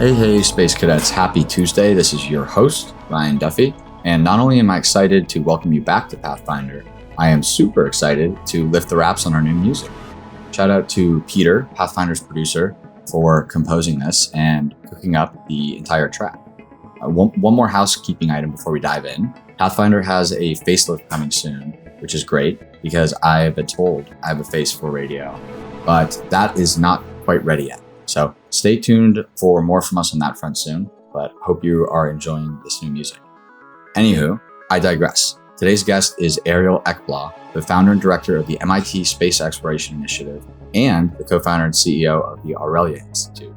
Hey, Space Cadets. Happy Tuesday. This is your host, Ryan Duffy. And not only am I excited to welcome you back to Pathfinder, I am super excited to lift the wraps on our new music. Shout out to Peter, Pathfinder's producer, for composing this and cooking up the entire track. One more housekeeping item before we dive in. Pathfinder has a facelift coming soon, which is great because I have been told I have a face for radio, but that is not quite ready yet. So stay tuned for more from us on that front soon, but hope you are enjoying this new music. Anywho, I digress. Today's guest is Ariel Ekblaw, the founder and director of the MIT Space Exploration Initiative and the co-founder and CEO of the Aurelia Institute.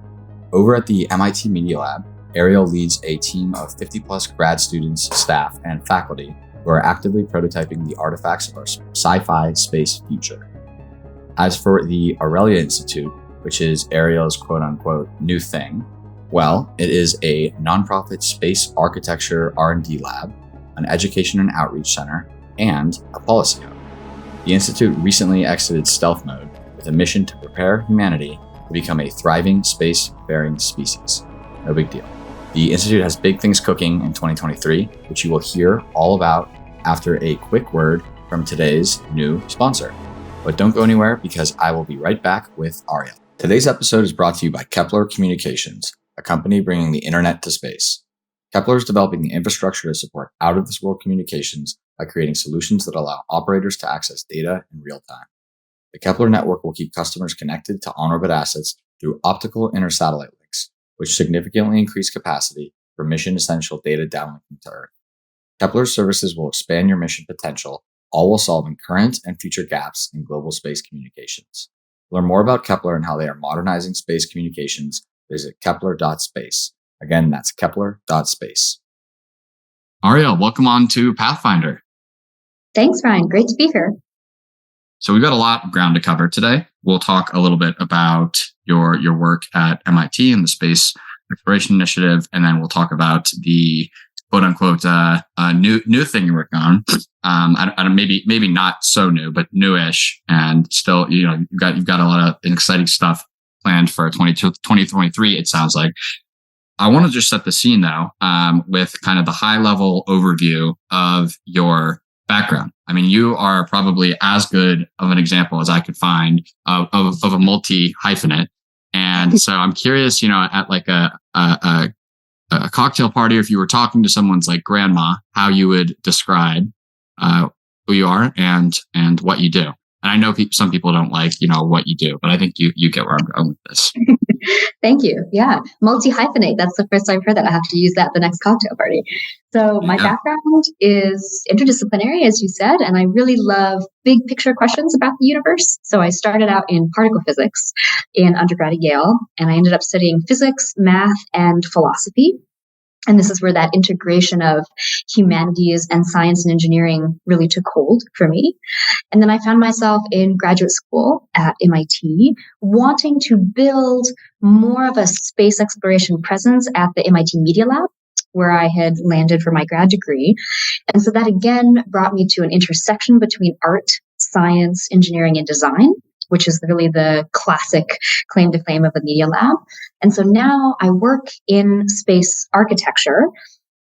Over at the MIT Media Lab, Ariel leads a team of 50 plus grad students, staff, and faculty who are actively prototyping the artifacts of our sci-fi space future. As for the Aurelia Institute, which is Ariel's quote-unquote new thing, well, it is a nonprofit space architecture R&D lab, an education and outreach center, and a policy hub. The Institute recently exited stealth mode with a mission to prepare humanity to become a thriving space-faring species. No big deal. The Institute has big things cooking in 2023, which you will hear all about after a quick word from today's new sponsor. But don't go anywhere because I will be right back with Ariel. Today's episode is brought to you by Kepler Communications, a company bringing the internet to space. Kepler is developing the infrastructure to support out-of-this-world communications by creating solutions that allow operators to access data in real time. The Kepler network will keep customers connected to on-orbit assets through optical inter-satellite links, which significantly increase capacity for mission-essential data downlinking to Earth. Kepler's services will expand your mission potential, all while solving current and future gaps in global space communications. Learn more about Kepler and how they are modernizing space communications. Visit kepler.space. Again, that's kepler.space. Ariel, welcome on to Pathfinder. Thanks, Ryan. Great to be here. So we've got a lot of ground to cover today. We'll talk a little bit about your work at MIT and the Space Exploration Initiative, and then we'll talk about the quote-unquote new thing you're working on. I don't, maybe not so new, but newish, and still, you've got a lot of exciting stuff planned for 2023. It sounds like. I want to just set the scene though, with kind of the high-level overview of your background. I mean, you are probably as good of an example as I could find of a multi-hyphenate, and so I'm curious, at like a cocktail party, or if you were talking to someone's like grandma, how you would describe who you are and what you do. And I know some people don't like, what you do, but I think you get where I'm going with this. Thank you. Yeah. Multi-hyphenate. That's the first I've heard that. I have to use that at the next cocktail party. So my background is interdisciplinary, as you said, and I really love big picture questions about the universe. So I started out in particle physics in undergrad at Yale, and I ended up studying physics, math, and philosophy. And this is where that integration of humanities and science and engineering really took hold for me. And then I found myself in graduate school at MIT, wanting to build more of a space exploration presence at the MIT Media Lab, where I had landed for my grad degree. And so that again brought me to an intersection between art, science, engineering, and design, which is really the classic claim to fame of the Media Lab. And so now I work in space architecture.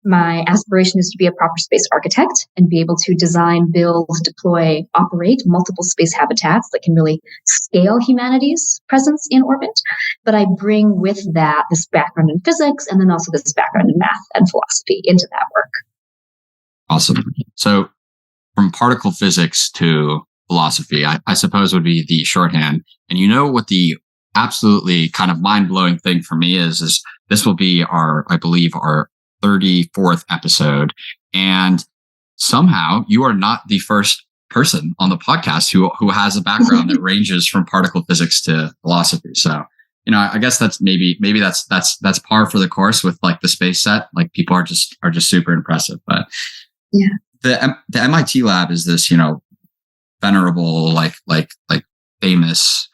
My aspiration is to be a proper space architect and be able to design, build, deploy, operate multiple space habitats that can really scale humanity's presence in orbit. But I bring with that this background in physics and then also this background in math and philosophy into that work. Awesome. So from particle physics to philosophy, I suppose would be the shorthand. And what the absolutely kind of mind-blowing thing for me is this will be our 34th episode. And somehow you are not the first person on the podcast who has a background that ranges from particle physics to philosophy. So, I guess that's maybe that's par for the course with like the space set. Like people are just super impressive. But yeah, the MIT lab is this, venerable, like famous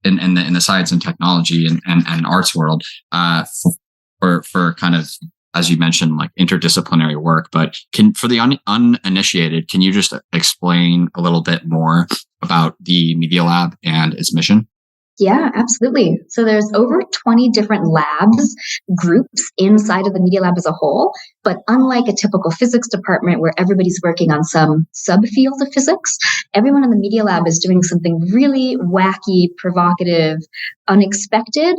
in the science and technology and arts world, for kind of, as you mentioned, like interdisciplinary work. But for the uninitiated, can you just explain a little bit more about the Media Lab and its mission? Yeah, absolutely. So there's over 20 different labs, groups inside of the Media Lab as a whole. But unlike a typical physics department where everybody's working on some subfield of physics, everyone in the Media Lab is doing something really wacky, provocative, unexpected,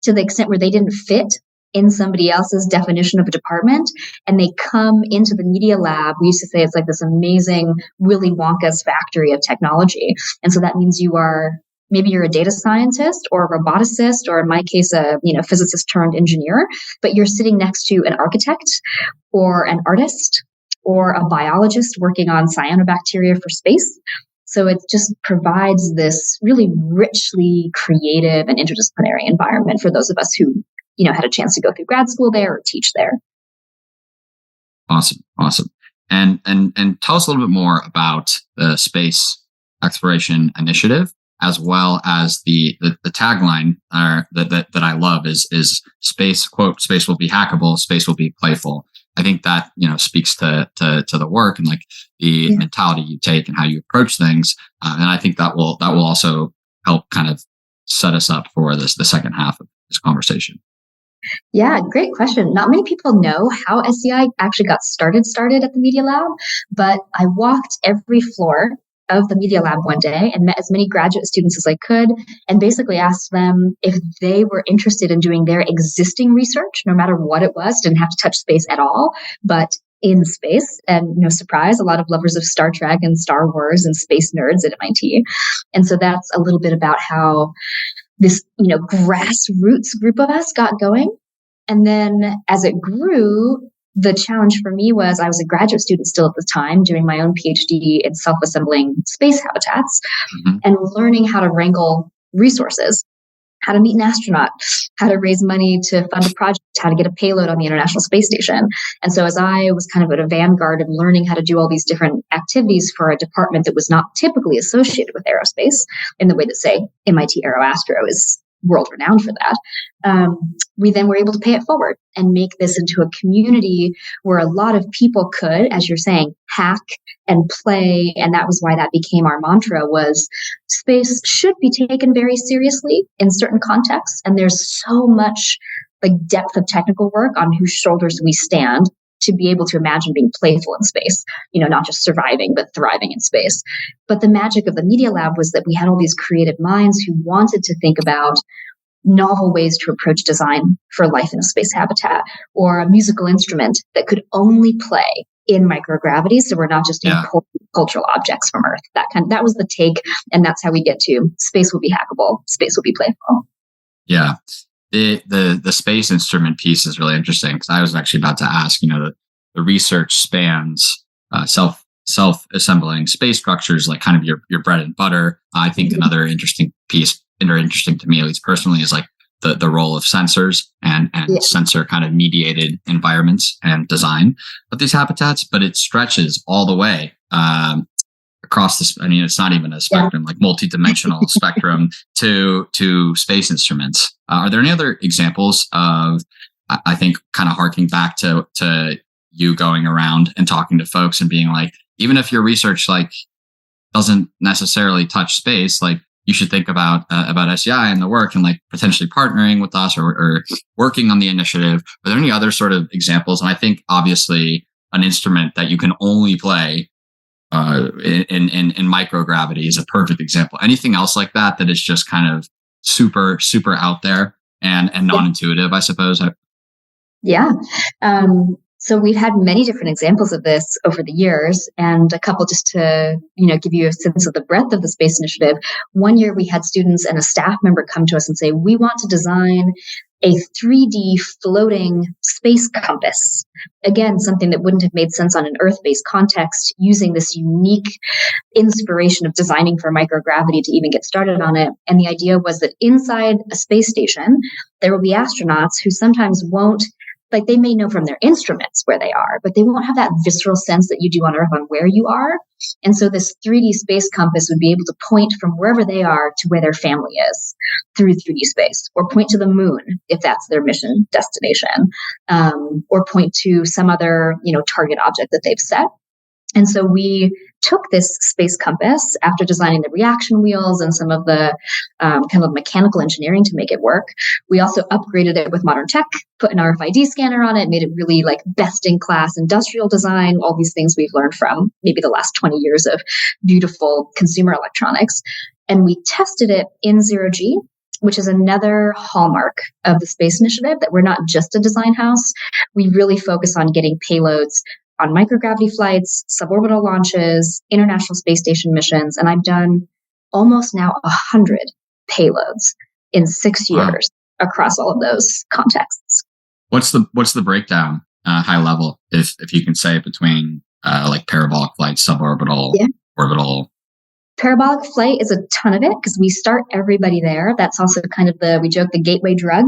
to the extent where they didn't fit in somebody else's definition of a department, and they come into the Media Lab. We used to say it's like this amazing Willy Wonka's factory of technology. And so that means maybe you're a data scientist or a roboticist, or in my case, a physicist turned engineer, but you're sitting next to an architect or an artist or a biologist working on cyanobacteria for space. So it just provides this really richly creative and interdisciplinary environment for those of us who, had a chance to go through grad school there or teach there. Awesome. And tell us a little bit more about the Space Exploration Initiative, as well as the tagline that I love is space, quote, space will be hackable, space will be playful. I think that, speaks to the work and like the mentality you take and how you approach things. And I think that will also help kind of set us up for the second half of this conversation. Yeah, great question. Not many people know how SEI actually got started at the Media Lab, but I walked every floor of the Media Lab one day and met as many graduate students as I could, and basically asked them if they were interested in doing their existing research, no matter what it was. Didn't have to touch space at all, but in space. And no surprise, a lot of lovers of Star Trek and Star Wars and space nerds at MIT. And so that's a little bit about how this, grassroots group of us got going. And then as it grew, the challenge for me was I was a graduate student still at the time, doing my own PhD in self-assembling space habitats, and learning how to wrangle resources, how to meet an astronaut, how to raise money to fund a project, how to get a payload on the International Space Station. And so as I was kind of at a vanguard of learning how to do all these different activities for a department that was not typically associated with aerospace in the way that, say, MIT Aeroastro is world renowned for that, we then were able to pay it forward and make this into a community where a lot of people could, as you're saying, hack and play. And that was why that became our mantra, was space should be taken very seriously in certain contexts. And there's so much depth of technical work on whose shoulders we stand to be able to imagine being playful in space, not just surviving, but thriving in space. But the magic of the Media Lab was that we had all these creative minds who wanted to think about novel ways to approach design for life in a space habitat, or a musical instrument that could only play in microgravity. So we're not just importing cultural objects from Earth. That was the take. And that's how we get to space will be hackable, space will be playful. Yeah. The space instrument piece is really interesting, because I was actually about to ask, the research spans self-assembling space structures, like kind of your bread and butter. I think another interesting to me, at least personally, is like the role of sensors and sensor kind of mediated environments and design of these habitats, but it stretches all the way across this. I mean, it's not even a spectrum, like multi-dimensional spectrum to space instruments. Are there any other examples of, I think, kind of harking back to you going around and talking to folks and being like, even if your research doesn't necessarily touch space, you should think about SEI and the work and potentially partnering with us or working on the initiative. Are there any other sort of examples? And I think obviously an instrument that you can only play in microgravity is a perfect example. Anything else like that is just kind of super, super out there and non-intuitive, I suppose? Yeah. So we've had many different examples of this over the years, and a couple just to, give you a sense of the breadth of the space initiative. One year we had students and a staff member come to us and say, we want to design a 3D floating space compass. Again, something that wouldn't have made sense on an Earth-based context, using this unique inspiration of designing for microgravity to even get started on it. And the idea was that inside a space station, there will be astronauts who sometimes won't, they may know from their instruments where they are, but they won't have that visceral sense that you do on Earth on where you are. And so this 3D space compass would be able to point from wherever they are to where their family is through 3D space, or point to the moon if that's their mission destination, or point to some other, target object that they've set. And so we took this space compass after designing the reaction wheels and some of the kind of mechanical engineering to make it work. We also upgraded it with modern tech, put an RFID scanner on it, made it really like best in class industrial design, all these things we've learned from maybe the last 20 years of beautiful consumer electronics. And we tested it in zero-G, which is another hallmark of the space initiative, that we're not just a design house. We really focus on getting payloads on microgravity flights, suborbital launches, International Space Station missions, and I've done almost now 100 payloads in 6 years across all of those contexts. What's the breakdown, high level, if you can say, between like parabolic flight, suborbital, orbital? Parabolic flight is a ton of it because we start everybody there. That's also kind of we joke, the gateway drug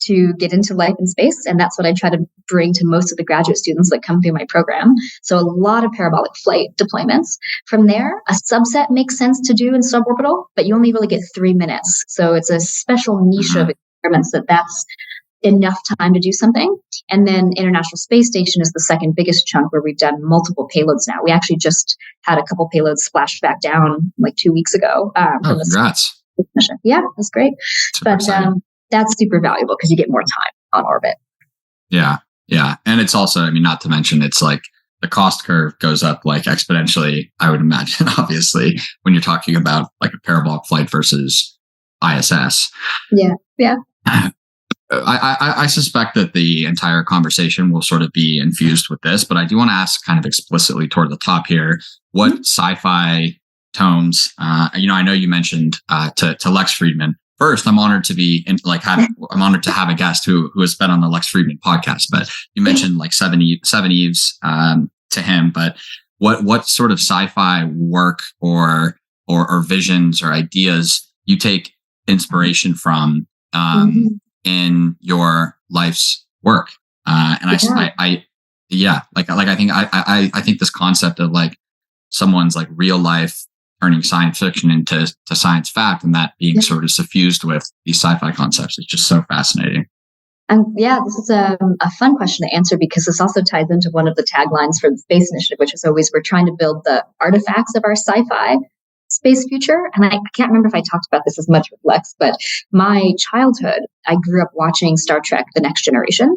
to get into life in space. And that's what I try to bring to most of the graduate students that come through my program. So a lot of parabolic flight deployments. From there, a subset makes sense to do in suborbital, but you only really get 3 minutes. So it's a special niche of experiments that's enough time to do something. And then International Space Station is the second biggest chunk, where we've done multiple payloads now. We actually just had a couple payloads splash back down like 2 weeks ago. Congrats. Mission. Yeah, that's great. But that's super valuable because you get more time on orbit. Yeah. And it's also, I mean, not to mention, it's like the cost curve goes up like exponentially, I would imagine, obviously, when you're talking about like a parabolic flight versus ISS. Yeah. I suspect that the entire conversation will sort of be infused with this, but I do want to ask kind of explicitly toward the top here, what sci-fi tomes, I know you mentioned to Lex Friedman. First, I'm honored to be I'm honored to have a guest who has been on the Lex Friedman podcast, but you mentioned like Seven Eves to him, but what sort of sci-fi work or visions or ideas you take inspiration from in your life's work, and I think this concept of like someone's like real life turning science fiction into science fact, and that being sort of suffused with these sci-fi concepts is just so fascinating. And this is a fun question to answer, because this also ties into one of the taglines for the Space Initiative, which is always, we're trying to build the artifacts of our sci-fi space future. And I can't remember if I talked about this as much with Lex, but my childhood, I grew up watching Star Trek: The Next Generation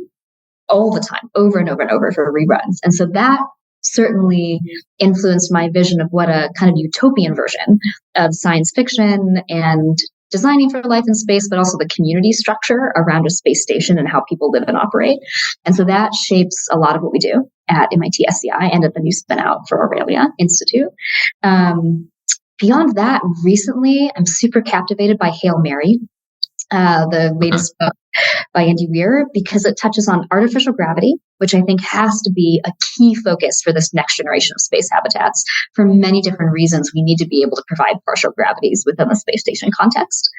all the time, over and over and over for reruns. And so that certainly influenced my vision of what a kind of utopian version of science fiction and designing for life in space, but also the community structure around a space station and how people live and operate. And so that shapes a lot of what we do at MIT SCI and at the new spin out for Aurelia Institute. Beyond that, recently, I'm super captivated by Hail Mary, the latest book by Andy Weir, because it touches on artificial gravity, which I think has to be a key focus for this next generation of space habitats. For many different reasons, we need to be able to provide partial gravities within the space station context.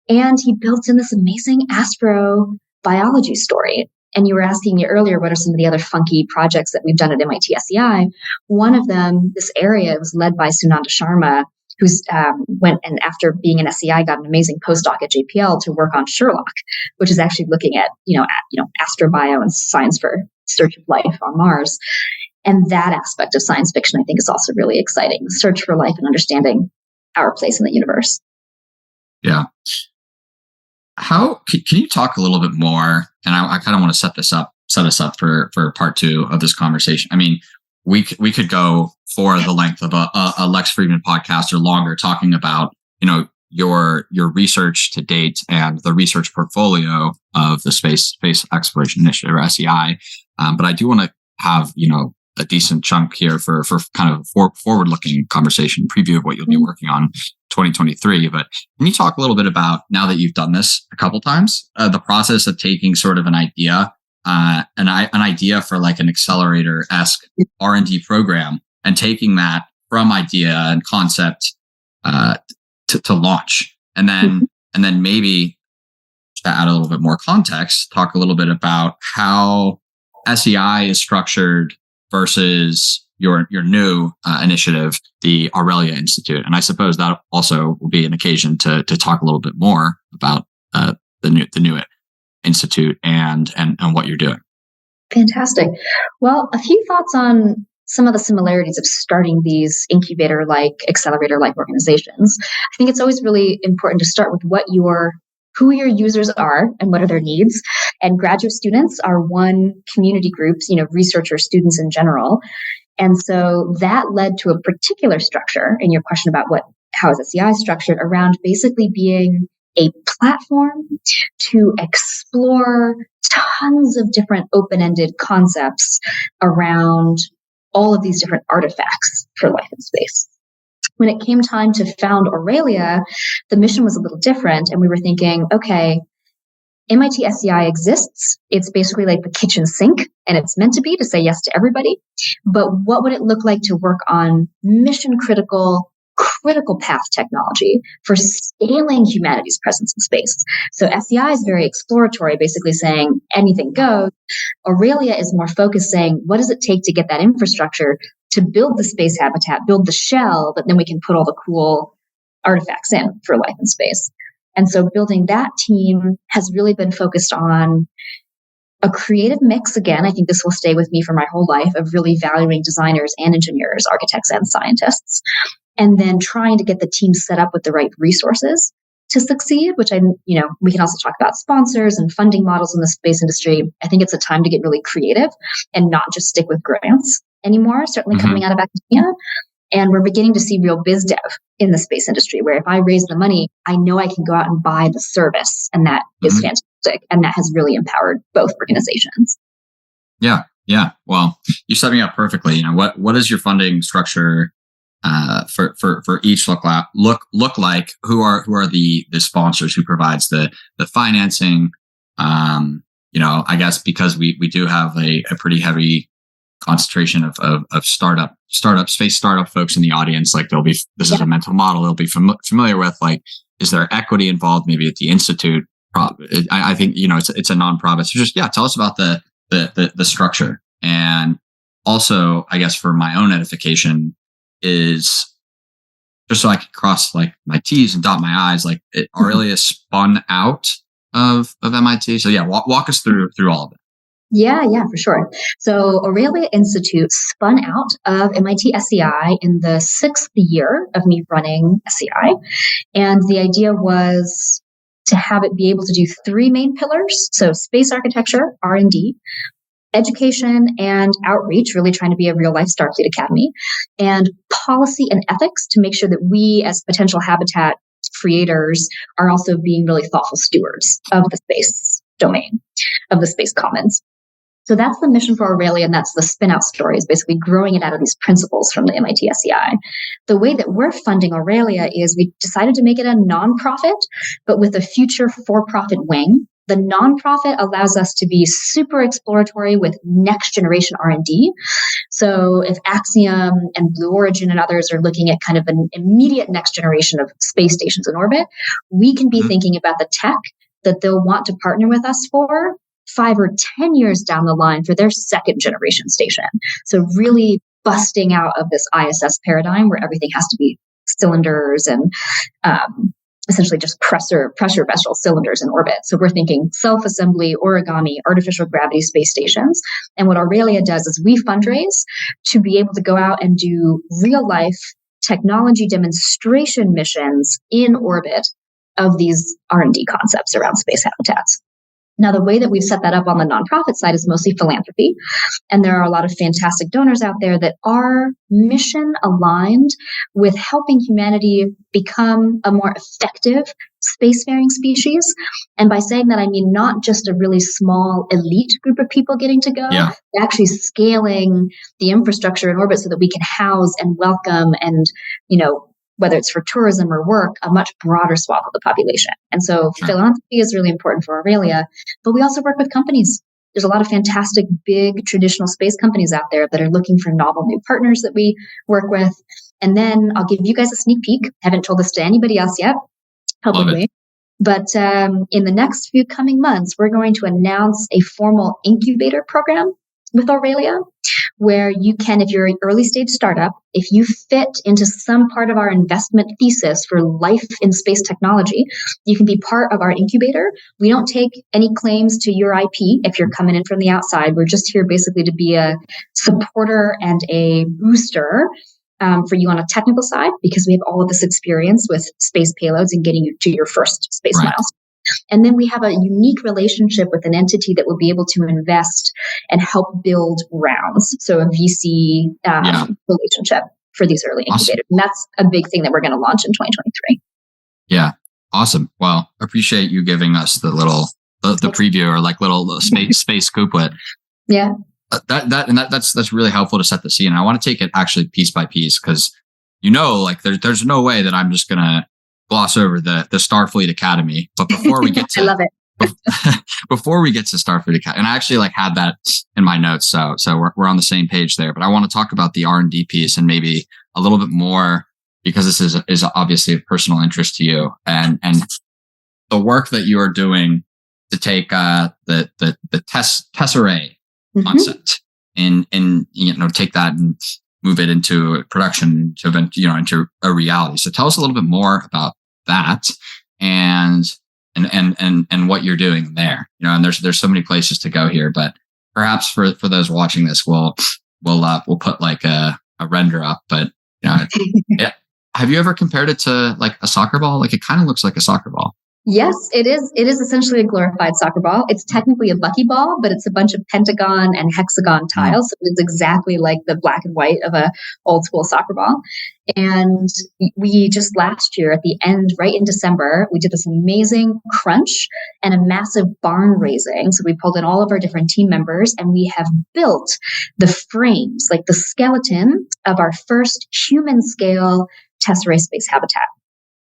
And he built in this amazing astrobiology story. And you were asking me earlier, what are some of the other funky projects that we've done at MIT SCI? One of them, this area, was led by Sunanda Sharma, who's went and after being an SCI got an amazing postdoc at JPL to work on Sherlock, which is actually looking at astrobio and science for search of life on Mars. And that aspect of science fiction, I think, is also really exciting. The search for life and understanding our place in the universe. Yeah. How can you talk a little bit more? And I kind of want to set us up for part two of this conversation. I mean, we could go for the length of a Lex Friedman podcast or longer, talking about your research to date and the research portfolio of the Space Exploration Initiative, or SEI. But I do want to have a decent chunk here for kind of forward looking conversation, preview of what you'll be working on 2023. But can you talk a little bit about, now that you've done this a couple times, the process of taking sort of an idea for like an accelerator-esque R&D program, and taking that from idea and concept to launch, and then maybe to add a little bit more context, talk a little bit about how SEI is structured versus your new initiative, the Aurelia Institute. And I suppose that also will be an occasion to talk a little bit more about the new institute and what you're doing. Fantastic. Well, a few thoughts on some of the similarities of starting these incubator-like, accelerator-like organizations. I think it's always really important to start with who your users are and what are their needs. And graduate students are one community group, researchers, students in general. And so that led to a particular structure in your question about how is SEI structured, around basically being a platform to explore tons of different open-ended concepts around all of these different artifacts for life in space. When it came time to found Aurelia, the mission was a little different, and we were thinking, okay, MIT SEI exists. It's basically like the kitchen sink, and it's meant to be to say yes to everybody. But what would it look like to work on mission critical path technology for scaling humanity's presence in space? So SEI is very exploratory, basically saying anything goes. Aurelia is more focused, saying, what does it take to get that infrastructure to build the space habitat, build the shell, but then we can put all the cool artifacts in for life in space. And so building that team has really been focused on a creative mix. Again, I think this will stay with me for my whole life, of really valuing designers and engineers, architects and scientists, and then trying to get the team set up with the right resources to succeed, which we can also talk about sponsors and funding models in the space industry. I think it's a time to get really creative and not just stick with grants anymore, certainly coming out of academia. And we're beginning to see real biz dev in the space industry, where if I raise the money, I know I can go out and buy the service. And that is fantastic. And that has really empowered both organizations. Yeah. Well, you set me up perfectly. What is your funding structure for each look like? Who are the sponsors? Who provides the financing? I guess because we do have a pretty heavy concentration of space startup folks in the audience. Like this is a mental model they'll be familiar with. Like, is there equity involved? Maybe at the institute. I think it's a nonprofit. So just tell us about the structure, and also I guess for my own edification is just so I can cross like my T's and dot my I's. Like Aurelia spun out of MIT. So walk us through all of it. Yeah, for sure. So Aurelia Institute spun out of MIT SEI in the 6th year of me running SEI. And the idea was to have it be able to do 3 main pillars. So space architecture, R&D, education and outreach, really trying to be a real life Starfleet Academy, and policy and ethics to make sure that we as potential habitat creators are also being really thoughtful stewards of the space domain, of the space commons. So that's the mission for Aurelia, and that's the spin-out story, is basically growing it out of these principles from the MIT SEI. The way that we're funding Aurelia is we decided to make it a nonprofit, but with a future for-profit wing. The nonprofit allows us to be super exploratory with next-generation R&D. So if Axiom and Blue Origin and others are looking at kind of an immediate next generation of space stations in orbit, we can be thinking about the tech that they'll want to partner with us for 5 or 10 years down the line for their second generation station. So really busting out of this ISS paradigm where everything has to be cylinders and essentially just pressure vessel cylinders in orbit. So we're thinking self-assembly, origami, artificial gravity space stations. And what Aurelia does is we fundraise to be able to go out and do real life technology demonstration missions in orbit of these R&D concepts around space habitats. Now, the way that we've set that up on the nonprofit side is mostly philanthropy. And there are a lot of fantastic donors out there that are mission aligned with helping humanity become a more effective spacefaring species. And by saying that, I mean not just a really small elite group of people getting to go, actually scaling the infrastructure in orbit so that we can house and welcome and, whether it's for tourism or work, a much broader swath of the population. And so philanthropy is really important for Aurelia, but we also work with companies. There's a lot of fantastic, big traditional space companies out there that are looking for novel new partners that we work with. And then I'll give you guys a sneak peek. Haven't told this to anybody else yet publicly. But in the next few coming months, we're going to announce a formal incubator program with Aurelia, where you can, if you're an early stage startup, if you fit into some part of our investment thesis for life in space technology, you can be part of our incubator. We don't take any claims to your IP if you're coming in from the outside. We're just here basically to be a supporter and a booster for you on a technical side, because we have all of this experience with space payloads and getting you to your first space milestone. And then we have a unique relationship with an entity that will be able to invest and help build rounds. So a VC relationship for these early incubators. And that's a big thing that we're going to launch in 2023. Yeah. Awesome. Well, appreciate you giving us the little, the preview or like little space scooplet. Yeah. That's really helpful to set the scene. And I want to take it actually piece by piece, because, like there's no way that I'm just going to gloss over the Starfleet Academy. But before we get to, I love it. Before we get to Starfleet Academy, and I actually had that in my notes, so we're on the same page there. But I want to talk about the R&D piece and maybe a little bit more, because this is obviously of personal interest to you, and the work that you are doing to take the TESSERAE concept and take that and move it into production, into a reality. So tell us a little bit more about that and what you're doing there. And there's so many places to go here, but perhaps for those watching this, we'll put like a render up. But have you ever compared it to like a soccer ball? Like it kind of looks like a soccer ball. Yes, it is. It is essentially a glorified soccer ball. It's technically a buckyball, but it's a bunch of pentagon and hexagon tiles. So it's exactly like the black and white of a old school soccer ball. And we just last year at the end, right in December, we did this amazing crunch and a massive barn raising. So we pulled in all of our different team members, and we have built the frames, like the skeleton of our first human scale TESSERAE space habitat.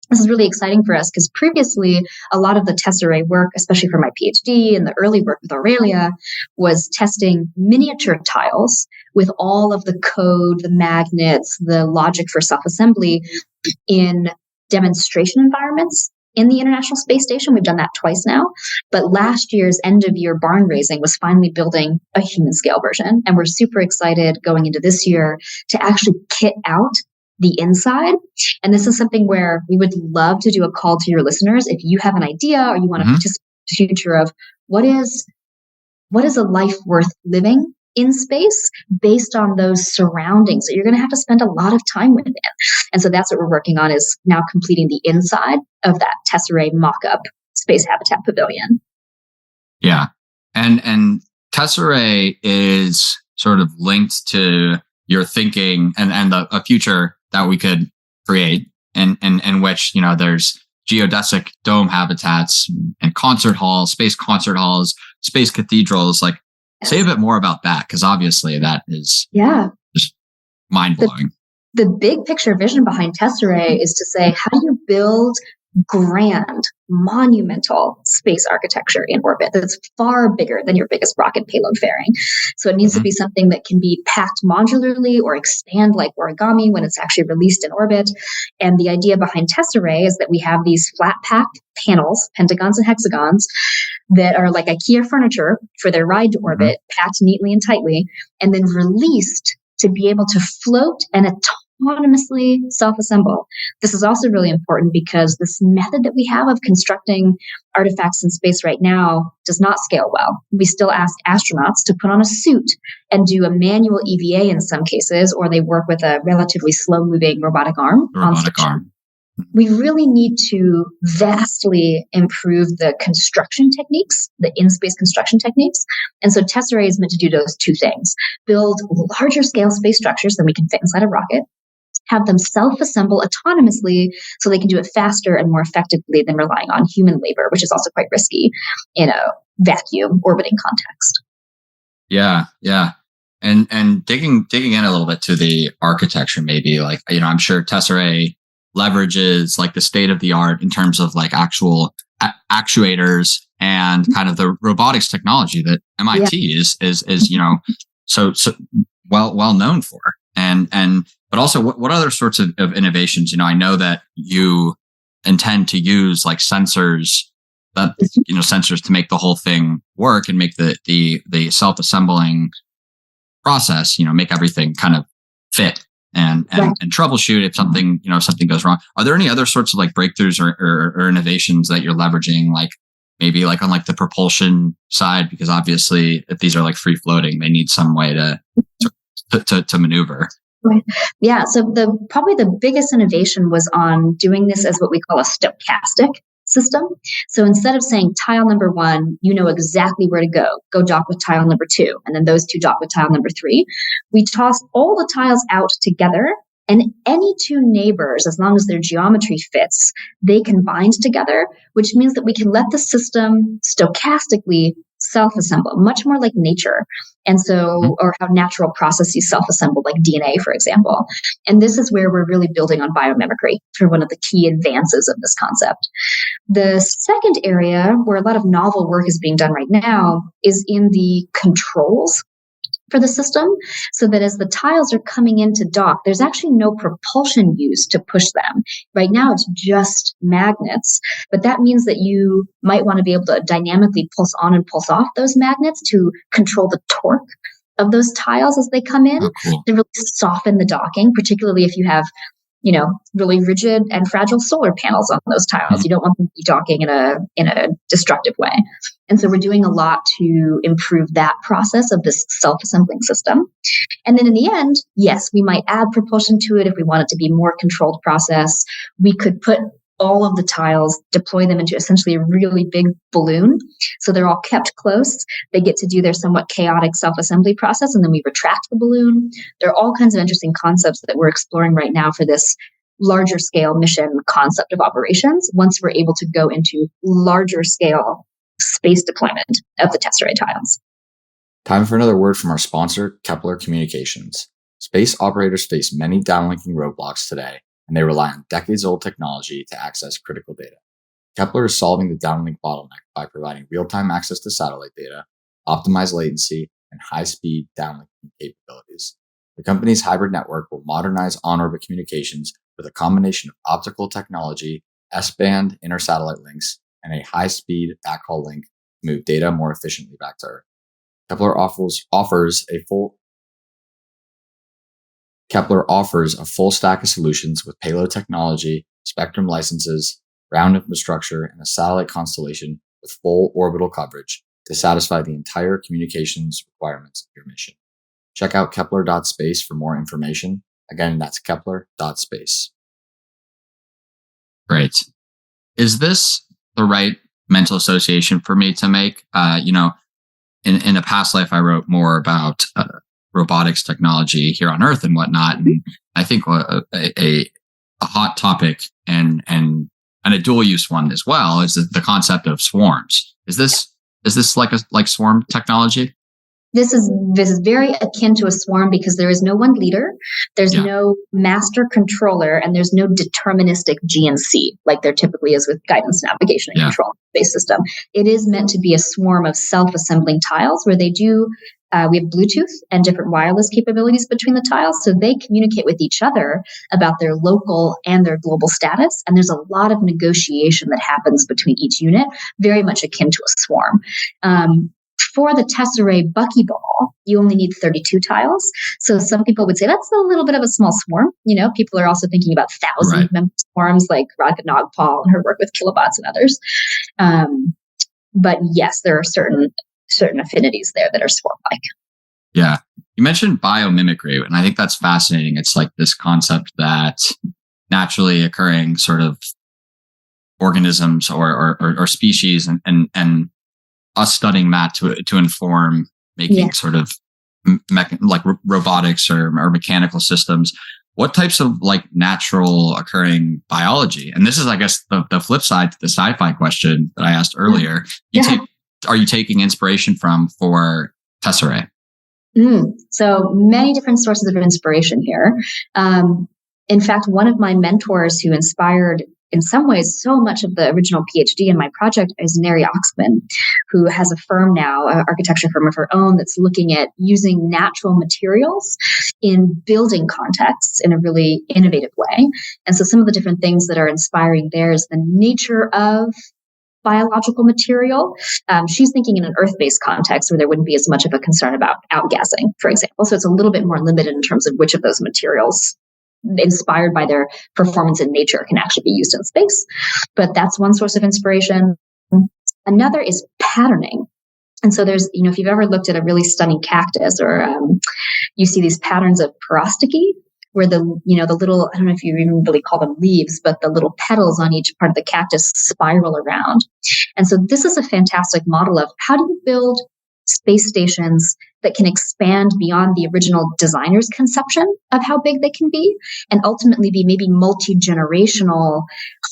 This is really exciting for us because previously a lot of the TESSERAE work, especially for my PhD and the early work with Aurelia, was testing miniature tiles with all of the code, the magnets, the logic for self-assembly in demonstration environments in the International Space Station. We've done that twice now. But last year's end of year barn raising was finally building a human scale version. And we're super excited going into this year to actually kit out the inside. And this is something where we would love to do a call to your listeners. If you have an idea or you want to participate in the future of what is a life worth living in space based on those surroundings that you're going to have to spend a lot of time within. And so that's what we're working on, is now completing the inside of that TESSERAE mock-up space habitat pavilion. Yeah. And TESSERAE is sort of linked to your thinking and a future that we could create, in which, there's geodesic dome habitats and concert halls, space cathedrals. Like, say a bit more about that, because obviously that is just mind blowing. The big picture vision behind TESSERAE is to say, how do you build grand, monumental space architecture in orbit that's far bigger than your biggest rocket payload fairing? So it needs to be something that can be packed modularly or expand like origami when it's actually released in orbit. And the idea behind TESSERAE is that we have these flat pack panels, pentagons and hexagons, that are like IKEA furniture for their ride to orbit, packed neatly and tightly, and then released to be able to float and autonomously self-assemble. This is also really important because this method that we have of constructing artifacts in space right now does not scale well. We still ask astronauts to put on a suit and do a manual EVA in some cases, or they work with a relatively slow-moving robotic arm. We really need to vastly improve the construction techniques, the in-space construction techniques. And so TESSERAE is meant to do those two things: build larger scale space structures than we can fit inside a rocket, have them self-assemble autonomously so they can do it faster and more effectively than relying on human labor, which is also quite risky in a vacuum orbiting context. Yeah. And digging in a little bit to the architecture, maybe, like, I'm sure TESSERAE leverages like the state of the art in terms of like actual actuators and kind of the robotics technology that MIT is so well known for. But also what other sorts of innovations? I know that you intend to use like sensors to make the whole thing work and make the self-assembling process, make everything kind of fit and troubleshoot if something goes wrong. Are there any other sorts of like breakthroughs or innovations that you're leveraging, like maybe like on like the propulsion side? Because obviously if these are like free floating, they need some way to maneuver. Right. Yeah. So probably the biggest innovation was on doing this as what we call a stochastic system. So instead of saying tile number 1, you know exactly where to go dock with tile number 2, and then those 2 dock with tile number 3, we toss all the tiles out together, and any 2 neighbors, as long as their geometry fits, they can bind together, which means that we can let the system stochastically self-assemble, much more like nature. And so, or how natural processes self-assemble, like DNA, for example. And this is where we're really building on biomimicry for one of the key advances of this concept. The second area where a lot of novel work is being done right now is in the controls for the system, so that as the tiles are coming into dock, there's actually no propulsion used to push them. Right now, it's just magnets, but that means that you might want to be able to dynamically pulse on and pulse off those magnets to control the torque of those tiles as they come in, to really soften the docking, particularly if you have really rigid and fragile solar panels on those tiles. You don't want them to be docking in a destructive way. And so we're doing a lot to improve that process of this self-assembling system. And then in the end, yes, we might add propulsion to it if we want it to be a more controlled process. We could put all of the tiles, deploy them into essentially a really big balloon. So they're all kept close. They get to do their somewhat chaotic self-assembly process, and then we retract the balloon. There are all kinds of interesting concepts that we're exploring right now for this larger scale mission concept of operations, once we're able to go into larger scale space deployment of the TESSERAE tiles. Time for another word from our sponsor, Kepler Communications. Space operators face many downlinking roadblocks today, and they rely on decades-old technology to access critical data. Kepler is solving the downlink bottleneck by providing real-time access to satellite data, optimized latency, and high-speed downlinking capabilities. The company's hybrid network will modernize on-orbit communications with a combination of optical technology, S-band intersatellite links, and a high-speed backhaul link to move data more efficiently back to Earth. Kepler offers a full stack of solutions with payload technology, spectrum licenses, ground infrastructure, and a satellite constellation with full orbital coverage to satisfy the entire communications requirements of your mission. Check out Kepler.space for more information. Again, that's Kepler.space. Great. Is this the right mental association for me to make? In a past life, I wrote more about robotics technology here on Earth and whatnot. And I think a hot topic and a dual use one as well is the concept of swarms. Is this like swarm technology? This is very akin to a swarm because there is no one leader, there's no master controller, and there's no deterministic GNC like there typically is with guidance, navigation, and control space system. It is meant to be a swarm of self-assembling tiles where they do. We have Bluetooth and different wireless capabilities between the tiles, so they communicate with each other about their local and their global status. And there's a lot of negotiation that happens between each unit, very much akin to a swarm. For the TESSERAE buckyball, you only need 32 tiles. So some people would say that's a little bit of a small swarm. People are also thinking about 1,000-member swarms like Radhika Nagpal and her work with kilobots and others. But yes, there are certain affinities there that are swarm-like. Yeah. You mentioned biomimicry, and I think that's fascinating. It's like this concept that naturally occurring sort of organisms or species and us studying that to inform making sort of like robotics or mechanical systems. What types of like natural occurring biology? And this is, I guess, the flip side to the sci-fi question that I asked earlier. Are you taking inspiration from for TESSERAE? So many different sources of inspiration here. In fact, one of my mentors who inspired in some ways so much of the original PhD in my project is Neri Oxman, who has a firm now, an architecture firm of her own, that's looking at using natural materials in building contexts in a really innovative way. And so some of the different things that are inspiring there is the nature of biological material. She's thinking in an Earth-based context where there wouldn't be as much of a concern about outgassing, for example. So it's a little bit more limited in terms of which of those materials, inspired by their performance in nature, can actually be used in space. But that's one source of inspiration. Another is patterning. And so there's, if you've ever looked at a really stunning cactus, or you see these patterns of porosity, where the little, I don't know if you even really call them leaves, but the little petals on each part of the cactus spiral around. And so this is a fantastic model of how do you build space stations that can expand beyond the original designer's conception of how big they can be, and ultimately be maybe multi-generational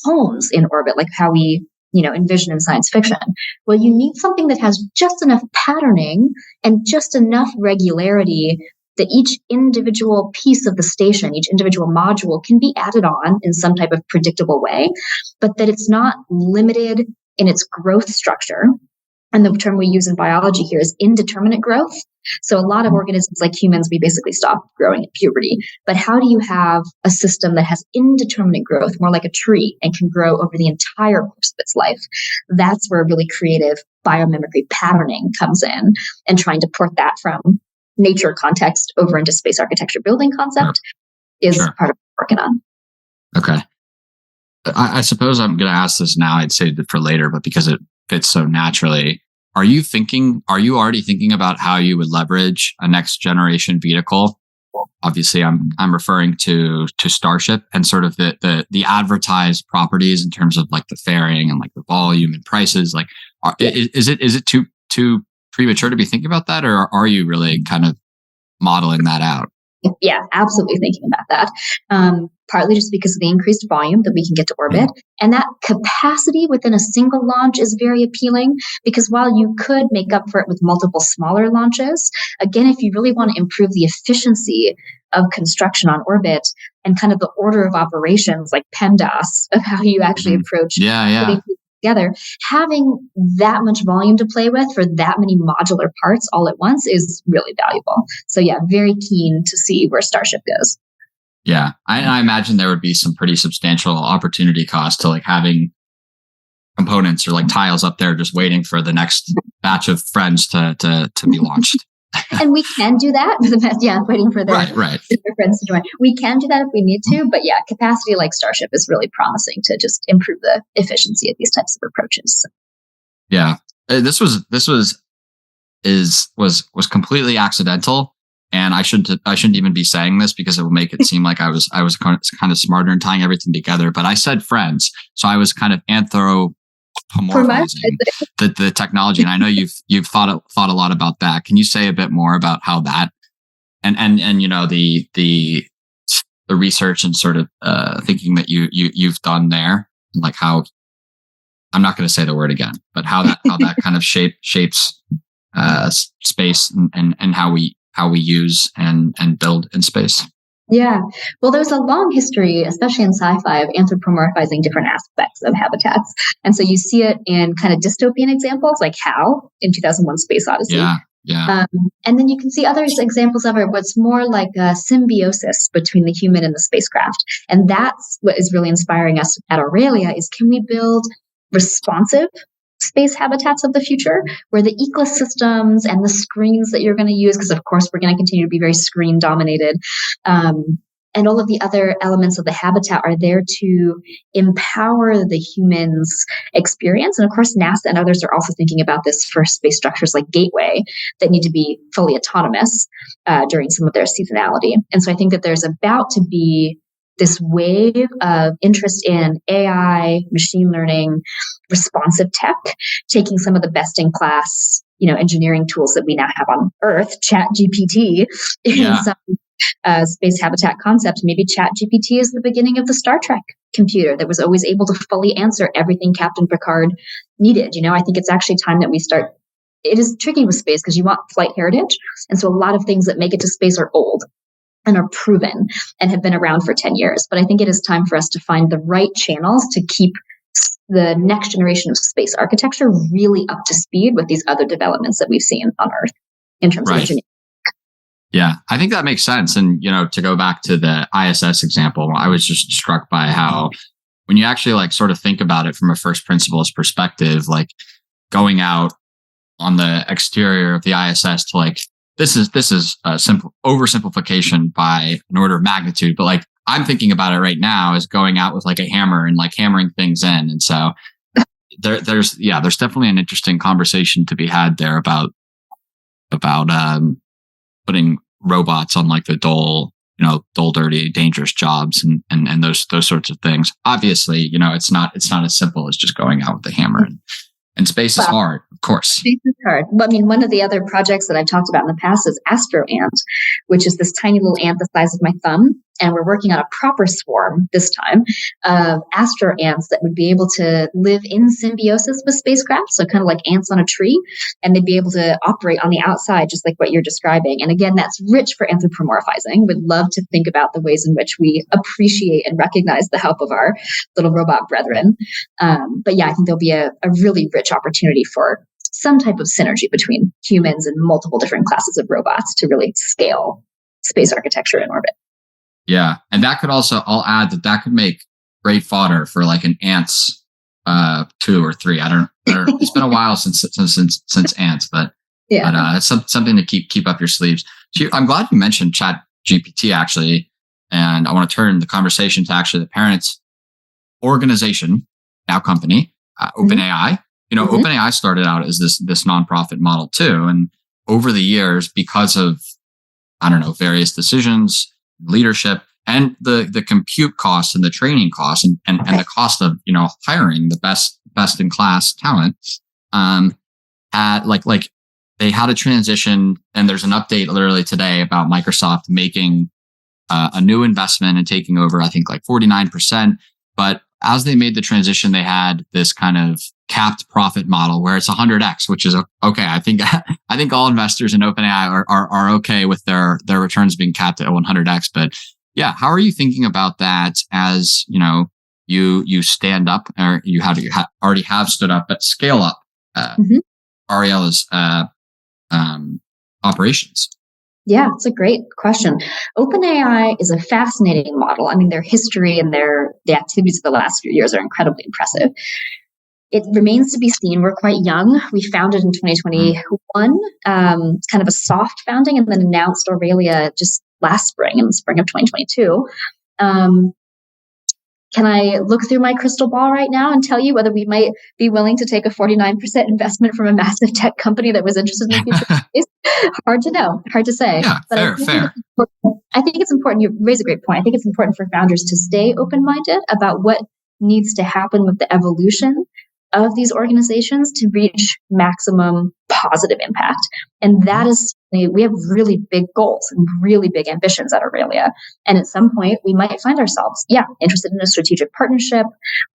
homes in orbit, like how we envision in science fiction. Well, you need something that has just enough patterning and just enough regularity that each individual piece of the station, each individual module can be added on in some type of predictable way, but that it's not limited in its growth structure. And the term we use in biology here is indeterminate growth. So a lot of organisms like humans, we basically stop growing at puberty. But how do you have a system that has indeterminate growth, more like a tree, and can grow over the entire course of its life? That's where really creative biomimicry patterning comes in, and trying to port that from nature context over into space architecture building concept is part of what we're working on. Okay. I suppose I'm going to ask this now. I'd saved it for later, but because it fits so naturally, are you already thinking about how you would leverage a next generation vehicle? Obviously, I'm referring to Starship and sort of the advertised properties in terms of like the fairing and like the volume and prices. Like, is it too premature to be thinking about that, or are you really kind of modeling that out? Yeah, absolutely thinking about that. Partly just because of the increased volume that we can get to orbit. And that capacity within a single launch is very appealing, because while you could make up for it with multiple smaller launches, again, if you really want to improve the efficiency of construction on orbit and kind of the order of operations, like PEMDAS, of how you actually approach putting together, having that much volume to play with for that many modular parts all at once is really valuable. So yeah, very keen to see where Starship goes. Yeah, I imagine there would be some pretty substantial opportunity cost to like having components or like tiles up there just waiting for the next batch of friends to be launched. And we can do that. Waiting for their friends to join. We can do that if we need to, but yeah, capacity like Starship is really promising to just improve the efficiency of these types of approaches. Yeah, this was completely accidental. And I shouldn't even be saying this because it will make it seem like I was kind of smarter in tying everything together. But I said friends, so I was kind of anthropomorphizing the technology. And I know you've thought a lot about that. Can you say a bit more about how that and the research and sort of thinking that you've done there, and like how, I'm not going to say the word again, but how that kind of shapes space and how we use and build in space? Yeah. Well, there's a long history, especially in sci-fi, of anthropomorphizing different aspects of habitats. And so you see it in kind of dystopian examples like HAL in 2001 Space Odyssey. Yeah. And then you can see other examples of it what's more like a symbiosis between the human and the spacecraft. And that's what is really inspiring us at Aurelia is, can we build responsive space habitats of the future, where the ecosystems and the screens that you're going to use, because of course we're going to continue to be very screen dominated, and all of the other elements of the habitat are there to empower the human's experience. And of course, NASA and others are also thinking about this for space structures like Gateway that need to be fully autonomous during some of their seasonality. And so I think that there's about to be this wave of interest in AI, machine learning, responsive tech, taking some of the best in class, engineering tools that we now have on Earth, ChatGPT, in some space habitat concept. Maybe ChatGPT is the beginning of the Star Trek computer that was always able to fully answer everything Captain Picard needed. I think it's actually time that we start. It is tricky with space because you want flight heritage. And so a lot of things that make it to space are old and are proven and have been around for 10 years. But I think it is time for us to find the right channels to keep the next generation of space architecture really up to speed with these other developments that we've seen on Earth in terms of engineering. Yeah, I think that makes sense. And, to go back to the ISS example, I was just struck by how when you actually like sort of think about it from a first principles perspective, like going out on the exterior of the ISS to like, this is a simple oversimplification by an order of magnitude, but like I'm thinking about it right now as going out with like a hammer and like hammering things in. And so there's definitely an interesting conversation to be had there about putting robots on like the dull, dirty, dangerous jobs and those sorts of things. Obviously, it's not as simple as just going out with a hammer. And space is hard, of course. Space is hard. But I mean, one of the other projects that I've talked about in the past is Astro Ant, which is this tiny little ant the size of my thumb. And we're working on a proper swarm this time of astro ants that would be able to live in symbiosis with spacecraft. So kind of like ants on a tree, and they'd be able to operate on the outside, just like what you're describing. And again, that's rich for anthropomorphizing. We'd love to think about the ways in which we appreciate and recognize the help of our little robot brethren. But yeah, I think there'll be a really rich opportunity for some type of synergy between humans and multiple different classes of robots to really scale space architecture in orbit. Yeah. And that could also, I'll add that could make great fodder for like an ants 2 or 3. I don't it's been a while since ants, but it's something to keep up your sleeves. So I'm glad you mentioned Chat GPT actually. And I want to turn the conversation to actually the parents' organization, now company, OpenAI. OpenAI started out as this nonprofit model too. And over the years, because of, various decisions, leadership, and the compute costs and the training costs and the cost of hiring the best in class talent, they had a transition. And there's an update literally today about Microsoft making a new investment and taking over, I think like 49%. But as they made the transition, they had this kind of capped profit model where it's 100x, which is okay. I think all investors in OpenAI are okay with their returns being capped at 100x. But yeah, how are you thinking about that as you stand up, or you already have stood up, but scale up Ariel's operations? Yeah, it's a great question. OpenAI is a fascinating model. I mean, their history and the activities of the last few years are incredibly impressive. It remains to be seen. We're quite young. We founded in 2021, kind of a soft founding, and then announced Aurelia just last spring, in the spring of 2022. Can I look through my crystal ball right now and tell you whether we might be willing to take a 49% investment from a massive tech company that was interested in the future of space? Hard to know, hard to say. Yeah, but fair. I think it's important. You raise a great point. I think it's important for founders to stay open-minded about what needs to happen with the evolution of these organizations to reach maximum positive impact. And that is, we have really big goals and really big ambitions at Aurelia. And at some point, we might find ourselves, interested in a strategic partnership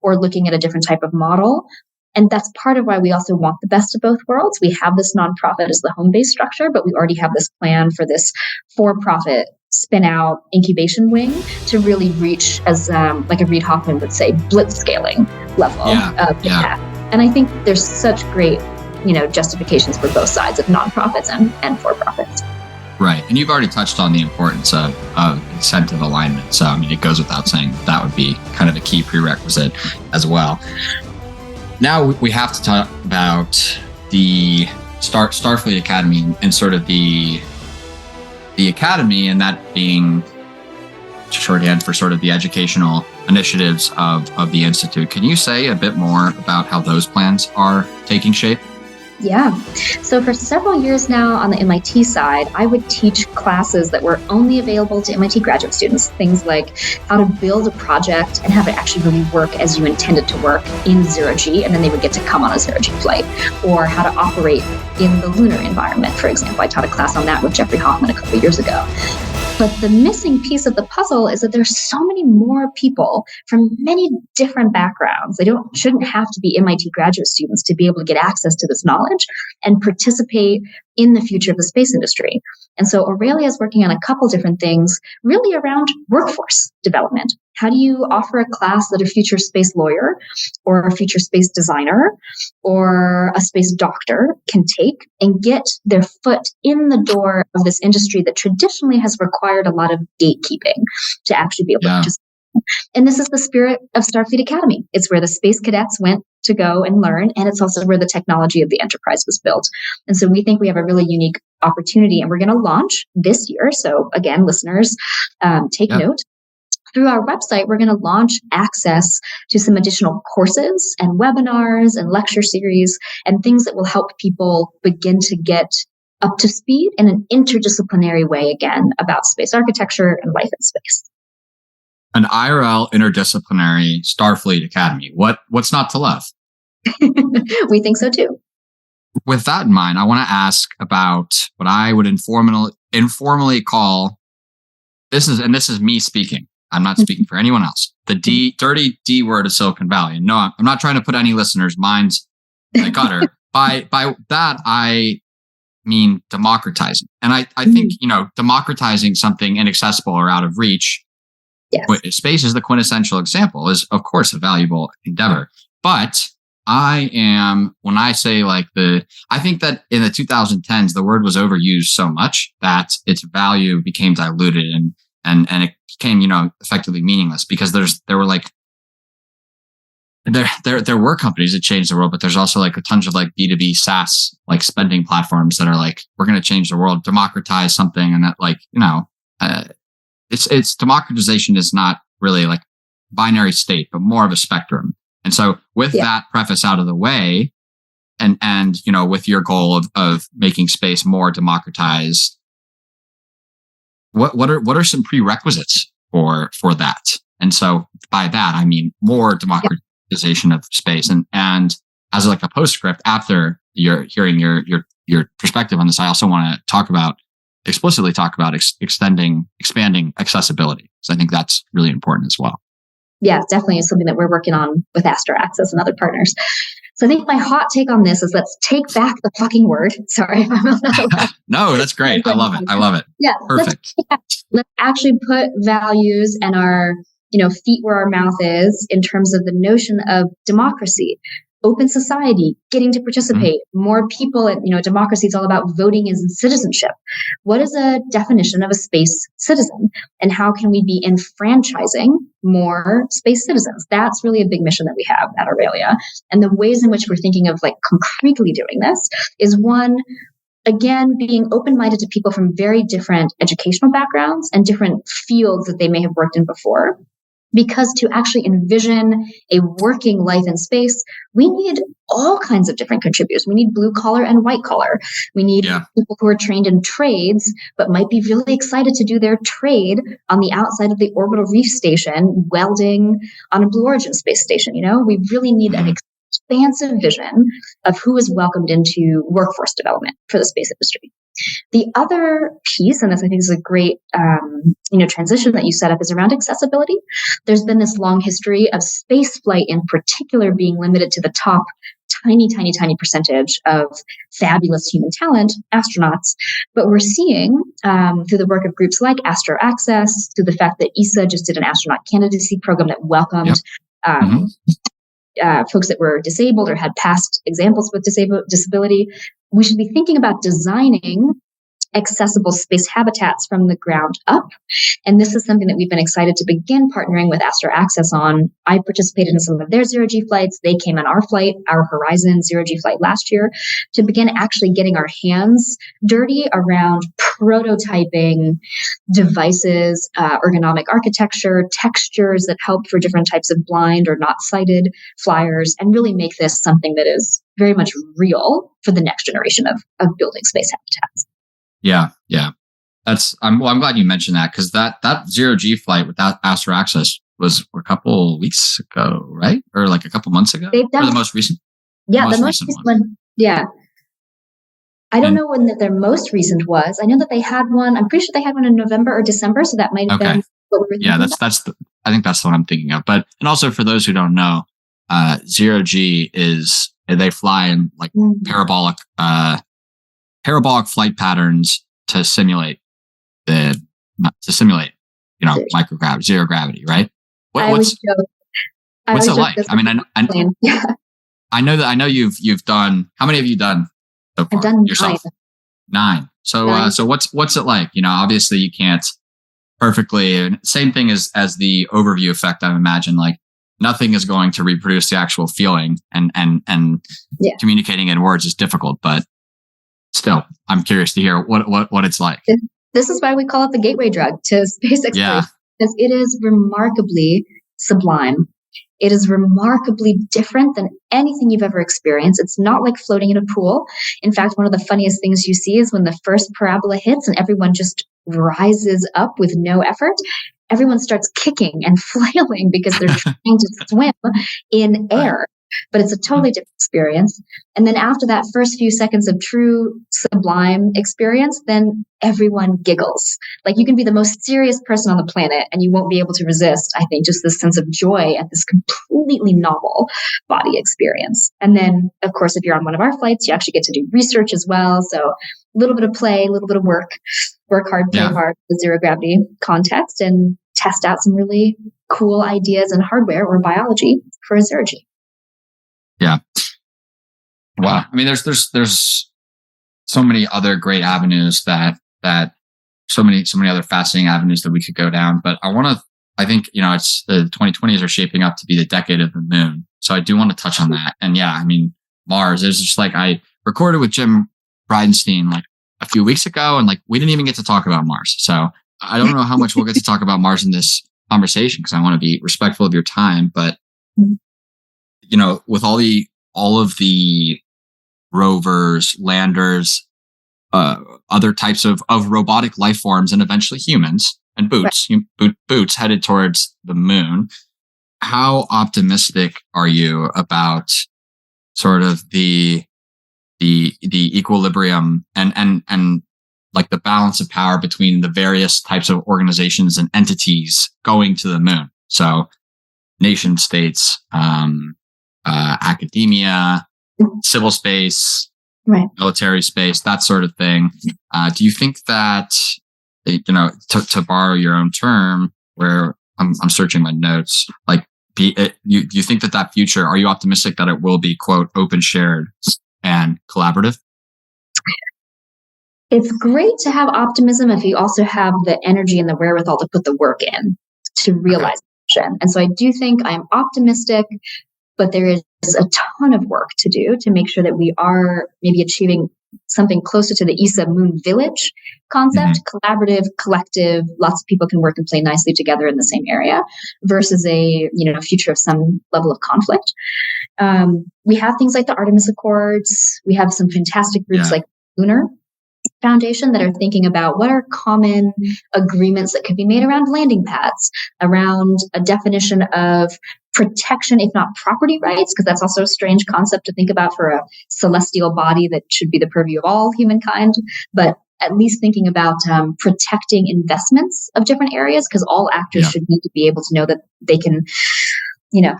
or looking at a different type of model. And that's part of why we also want the best of both worlds. We have this nonprofit as the home base structure, but we already have this plan for this for-profit spin-out incubation wing to really reach, as like a Reid Hoffman would say, blitz scaling level. And I think there's such great, justifications for both sides of nonprofits and for-profits. Right. And you've already touched on the importance of incentive alignment. So, it goes without saying that would be kind of a key prerequisite as well. Now we have to talk about the Starfleet Academy and sort of the academy, and that being shorthand for sort of the educational initiatives of the Institute. Can you say a bit more about how those plans are taking shape? Yeah. So for several years now on the MIT side, I would teach classes that were only available to MIT graduate students. Things like how to build a project and have it actually really work as you intended to work in zero-G, and then they would get to come on a zero-G flight. Or how to operate in the lunar environment, for example. I taught a class on that with Jeffrey Hoffman a couple of years ago. But the missing piece of the puzzle is that there's so many more people from many different backgrounds. They shouldn't have to be MIT graduate students to be able to get access to this knowledge and participate in the future of the space industry. And so Aurelia is working on a couple different things really around workforce development. How do you offer a class that a future space lawyer or a future space designer or a space doctor can take and get their foot in the door of this industry that traditionally has required a lot of gatekeeping to actually be able to participate And this is the spirit of Starfleet Academy. It's where the space cadets went to go and learn, and it's also where the technology of the Enterprise was built. And so we think we have a really unique opportunity, and we're going to launch this year. So again, listeners, take note. Through our website, we're going to launch access to some additional courses and webinars and lecture series and things that will help people begin to get up to speed in an interdisciplinary way again about space architecture and life in space. An IRL interdisciplinary Starfleet Academy. What's not to love? We think so too. With that in mind, I want to ask about what I would informally call this is me speaking. I'm not speaking for anyone else. The dirty D word of Silicon Valley. And no, I'm not trying to put any listeners' minds in the gutter. By that, I mean democratizing. And I think, democratizing something inaccessible or out of reach. Yes. Space is the quintessential example, is of course a valuable endeavor. But when I say I think that in the 2010s, the word was overused so much that its value became diluted and it became, effectively meaningless, because there were companies that changed the world, but there's also a tons of B2B SaaS spending platforms that are we're going to change the world, democratize something, and that it's democratization is not really binary state, but more of a spectrum. And so with that preface out of the way, and with your goal of making space more democratized, what are some prerequisites for that? And so by that I mean more democratization of space. And as a postscript, after you're hearing your perspective on this, I also want to explicitly talk about expanding accessibility, because I think that's really important as well. Yeah, definitely is something that we're working on with Astro Access and other partners. So I think my hot take on this is let's take back the fucking word. Sorry if I'm not No, that's great. I love it. Yeah, perfect. Let's actually put values and our feet where our mouth is in terms of the notion of democracy, open society, getting to participate, more people. Democracy is all about voting and citizenship. What is a definition of a space citizen? And how can we be enfranchising more space citizens? That's really a big mission that we have at Aurelia. And the ways in which we're thinking of concretely doing this is one, again, being open-minded to people from very different educational backgrounds and different fields that they may have worked in before. Because to actually envision a working life in space, we need all kinds of different contributors. We need blue collar and white collar. We need people who are trained in trades, but might be really excited to do their trade on the outside of the orbital reef station, welding on a Blue Origin space station. We really need an expansive vision of who is welcomed into workforce development for the space industry. The other piece, and this I think is a great transition that you set up, is around accessibility. There's been this long history of space flight in particular being limited to the top tiny percentage of fabulous human talent, astronauts. But we're seeing through the work of groups like Astro Access, through the fact that ESA just did an astronaut candidacy program that welcomed folks that were disabled or had past examples with disability. We should be thinking about designing accessible space habitats from the ground up. And this is something that we've been excited to begin partnering with Astro Access on. I participated in some of their zero-G flights. They came on our flight, our Horizon zero-G flight last year, to begin actually getting our hands dirty around prototyping devices, ergonomic architecture, textures that help for different types of blind or not sighted flyers, and really make this something that is very much real for the next generation of building space habitats. Yeah. I'm glad you mentioned that, because that zero-G flight without Astro Access was a couple weeks ago, right? Or a couple months ago? They've done, or the most recent? Yeah, the most recent one. Yeah. I don't know when their most recent was. I know that they had one. I'm pretty sure they had one in November or December, so that might have been what we were thinking about. I think that's the one I'm thinking of. But, and also for those who don't know, zero-G is, they fly in parabolic flight patterns to simulate microgravity, zero gravity, right? What's it like? I mean, I know you've done. How many have you done so far? I've done yourself? 9. So what's it like? Obviously you can't perfectly. And same thing as the overview effect. I imagine like nothing is going to reproduce the actual feeling, and communicating in words is difficult. But still, I'm curious to hear what it's like. This is why we call it the gateway drug to space exploration, because it is remarkably sublime. It is remarkably different than anything you've ever experienced. It's not like floating in a pool. In fact, one of the funniest things you see is when the first parabola hits and everyone just rises up with no effort, everyone starts kicking and flailing because they're trying to swim in air. But it's a totally different experience. And then after that first few seconds of true sublime experience, then everyone giggles. Like you can be the most serious person on the planet and you won't be able to resist, I think, just this sense of joy at this completely novel body experience. And then, of course, if you're on one of our flights, you actually get to do research as well. So a little bit of play, a little bit of work hard, play hard, the zero gravity context, and test out some really cool ideas in hardware or biology for a zero-G. Yeah. Wow. I mean, there's so many other great avenues that so many other fascinating avenues that we could go down. But I think, it's the 2020s are shaping up to be the decade of the moon. So I do want to touch on that. And yeah, I mean, Mars is just like, I recorded with Jim Bridenstine like a few weeks ago, and like, we didn't even get to talk about Mars. So I don't know how much we'll get to talk about Mars in this conversation, because I want to be respectful of your time, but with all of the rovers, landers, other types of robotic life forms, and eventually humans and boots headed towards the moon, how optimistic are you about sort of the equilibrium and like the balance of power between the various types of organizations and entities going to the moon? So nation states, academia, civil space, military space, that sort of thing. Do you think that, to borrow your own term, where I'm searching my notes, like, you think that future, are you optimistic that it will be, quote, open, shared, and collaborative? It's great to have optimism if you also have the energy and the wherewithal to put the work in to realize vision. And so I do think I'm optimistic, but there is a ton of work to do to make sure that we are maybe achieving something closer to the ESA Moon Village concept, collaborative, collective, lots of people can work and play nicely together in the same area, versus a future of some level of conflict. We have things like the Artemis Accords. We have some fantastic groups like Lunar Foundation that are thinking about what are common agreements that could be made around landing pads, around a definition of protection, if not property rights, because that's also a strange concept to think about for a celestial body that should be the purview of all humankind, but at least thinking about protecting investments of different areas, because all actors should need to be able to know that they can,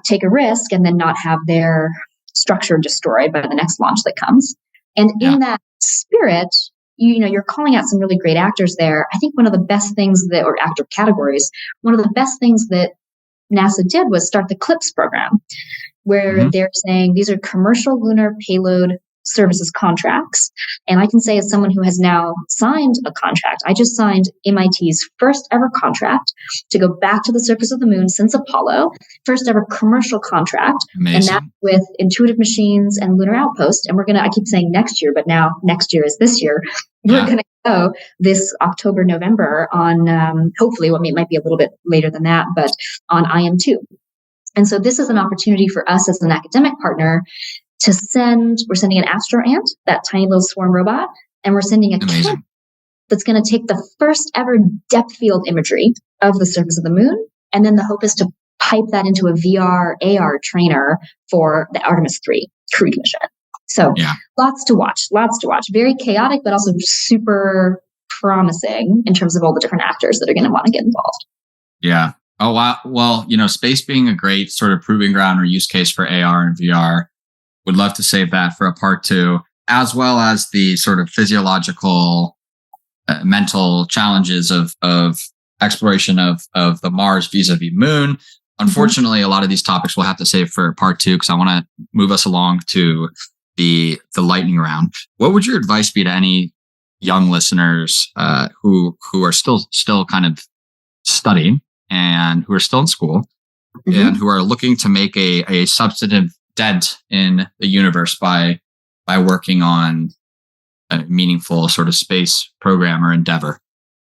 take a risk and then not have their structure destroyed by the next launch that comes. And in that spirit, you're calling out some really great actors there. I think one of the best things or actor categories, one of the best things that NASA did was start the CLIPS program, where they're saying these are commercial lunar payload services contracts. And I can say, as someone who has now signed a contract, I just signed MIT's first ever contract to go back to the surface of the moon since Apollo, first ever commercial contract. Amazing. And that's with Intuitive Machines and Lunar Outpost. And I keep saying next year, but now next year is this year. We're going to go this October, November on, hopefully, it might be a little bit later than that, but on IM2. And so this is an opportunity for us as an academic partner to we're sending an Astro Ant, that tiny little swarm robot, and we're sending a kit that's going to take the first ever depth field imagery of the surface of the moon. And then the hope is to pipe that into a VR, AR trainer for the Artemis 3 crewed mission. So lots to watch. Very chaotic, but also super promising in terms of all the different actors that are going to want to get involved. Yeah. Oh, wow. Well, space being a great sort of proving ground or use case for AR and VR, would love to save that for a part 2, as well as the sort of physiological, mental challenges of exploration of the Mars vis-a-vis Moon. Unfortunately, a lot of these topics we'll have to save for part 2, because I want to move us along to the lightning round. What would your advice be to any young listeners who are still kind of studying and who are still in school and who are looking to make a substantive dent in the universe by working on a meaningful sort of space program or endeavor?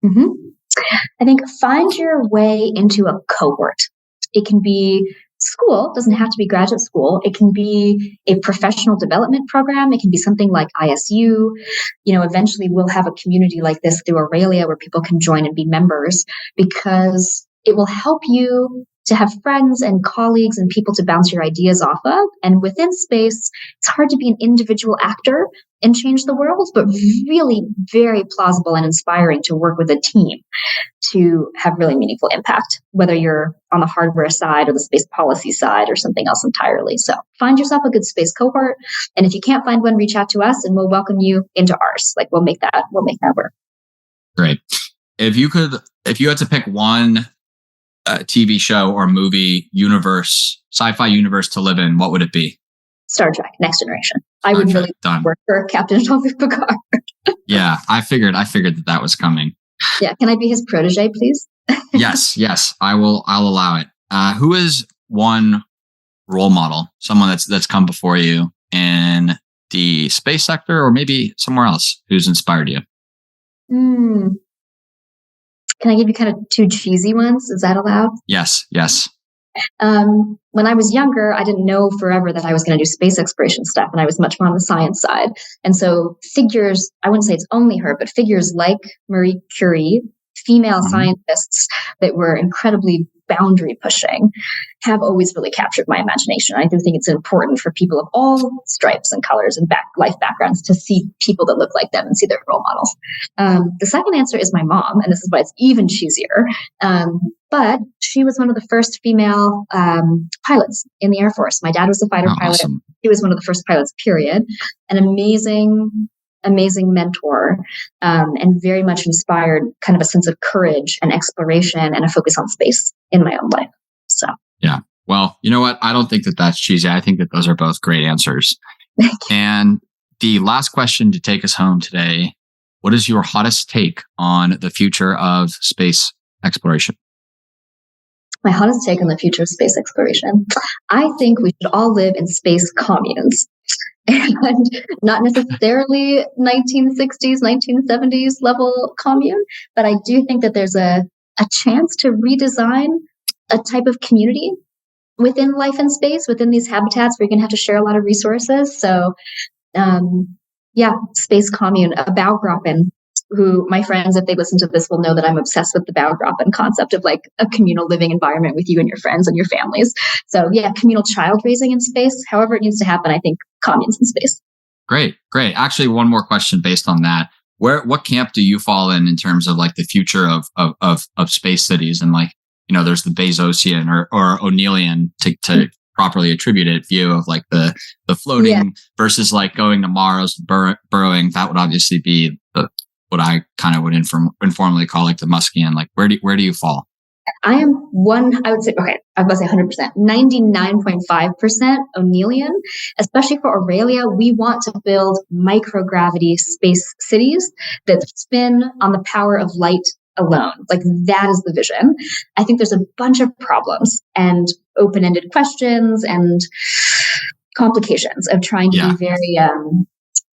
I think find your way into a cohort. It can be school, doesn't have to be graduate school. It can be a professional development program. It can be something like ISU. Eventually we'll have a community like this through Aurelia where people can join and be members, because it will help you to have friends and colleagues and people to bounce your ideas off of. And within space, it's hard to be an individual actor and change the world, but really very plausible and inspiring to work with a team to have really meaningful impact, whether you're on the hardware side or the space policy side or something else entirely. So find yourself a good space cohort. And if you can't find one, reach out to us and we'll welcome you into ours. Like we'll make that work. Great. If you had to pick one TV show or movie universe, sci-fi universe to live in, what would it be? Star Trek, Next Generation. I would really work for Captain Jean-Luc Picard. Yeah, I figured that was coming. Yeah, can I be his protege, please? Yes, I'll allow it. Who is one role model, someone that's come before you in the space sector or maybe somewhere else who's inspired you? Can I give you kind of two cheesy ones? Is that allowed? Yes. When I was younger, I didn't know forever that I was going to do space exploration stuff, and I was much more on the science side. And so figures, I wouldn't say it's only her, but figures like Marie Curie, female scientists that were incredibly boundary pushing, have always really captured my imagination. I do think it's important for people of all stripes and colors and life backgrounds to see people that look like them and see their role models. The second answer is my mom, and this is why it's even cheesier. But she was one of the first female pilots in the Air Force. My dad was a fighter pilot. Awesome. She was one of the first pilots, period. An amazing mentor, and very much inspired kind of a sense of courage and exploration and a focus on space in my own life. So, yeah. Well, you know what? I don't think that that's cheesy. I think that those are both great answers. And the last question to take us home today, what is your hottest take on the future of space exploration? My hottest take on the future of space exploration. I think we should all live in space communes. And not necessarily 1960s, 1970s level commune, but I do think that there's a chance to redesign a type of community within life in space, within these habitats where you're going to have to share a lot of resources. So, space commune, a Baugruppen, who my friends, if they listen to this, will know that I'm obsessed with the Baugruppen concept of like a communal living environment with you and your friends and your families. So yeah, communal child raising in space, however it needs to happen, I think communes in space. Great. Actually, one more question based on that. What camp do you fall in terms of like the future of space cities? And like, there's the Bezosian or O'Neillian to properly attribute it view of like the floating versus like going to Mars, burrowing. That would obviously be what I kind of would informally call like the Muskian. Like where do you fall? I would say 100%, 99.5% O'Neillian, especially for Aurelia. We want to build microgravity space cities that spin on the power of light alone. Like that is the vision. I think there's a bunch of problems and open-ended questions and complications of trying to be very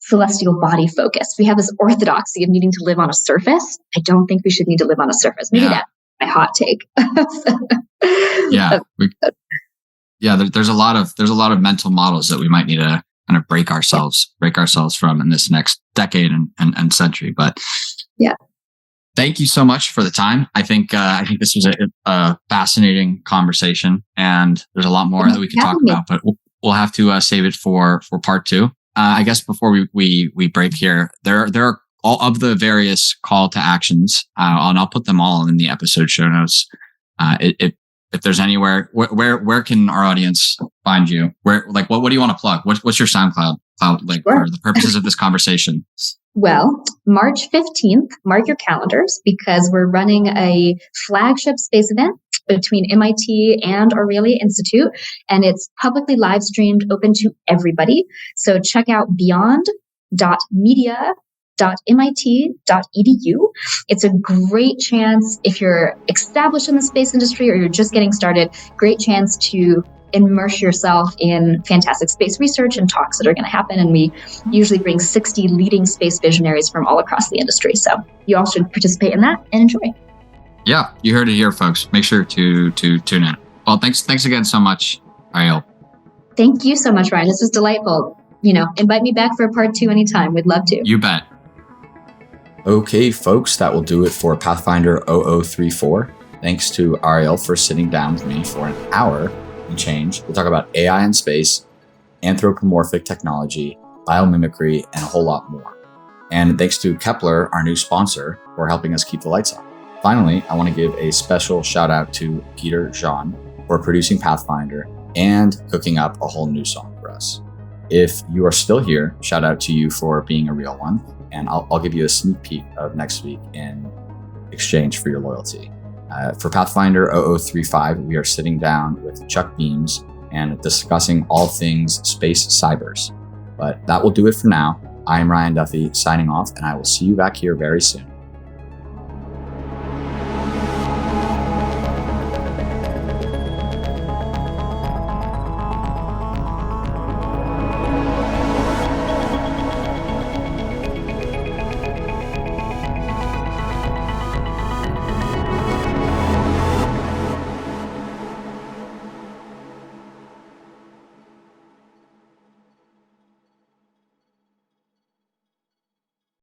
celestial body focused. We have this orthodoxy of needing to live on a surface. I don't think we should need to live on a surface. Maybe that's my hot take. There's a lot of mental models that we might need to kind of break ourselves from in this next decade and century. But thank you so much for the time. I think this was a fascinating conversation, and there's a lot more that we could talk about, but we'll have to save it for part 2. I guess before we break here, there are all of the various call to actions, and I'll put them all in the episode show notes. If there's anywhere, where can our audience find you? What do you want to plug? What's your SoundCloud for the purposes of this conversation? Well, March 15th, mark your calendars, because we're running a flagship space event between MIT and Aurelia Institute, and it's publicly live streamed, open to everybody. So check out beyond.media.aurelia.edu space.mit.edu. It's a great chance if you're established in the space industry or you're just getting started, great chance to immerse yourself in fantastic space research and talks that are going to happen. And we usually bring 60 leading space visionaries from all across the industry. So you all should participate in that and enjoy. Yeah, you heard it here, folks. Make sure to tune in. Well, thanks again so much, Ariel. Thank you so much, Ryan. This was delightful. Invite me back for a part 2 anytime. We'd love to. You bet. Okay, folks, that will do it for Pathfinder 0034. Thanks to Ariel for sitting down with me for an hour and change to talk about AI in space, anthropomorphic technology, biomimicry, and a whole lot more. And thanks to Kepler, our new sponsor, for helping us keep the lights on. Finally, I want to give a special shout out to Peter Jean for producing Pathfinder and cooking up a whole new song for us. If you are still here, shout out to you for being a real one, and I'll give you a sneak peek of next week in exchange for your loyalty. For Pathfinder 0035, we are sitting down with Chuck Beams and discussing all things space cybers. But that will do it for now. I'm Ryan Duffy, signing off, and I will see you back here very soon.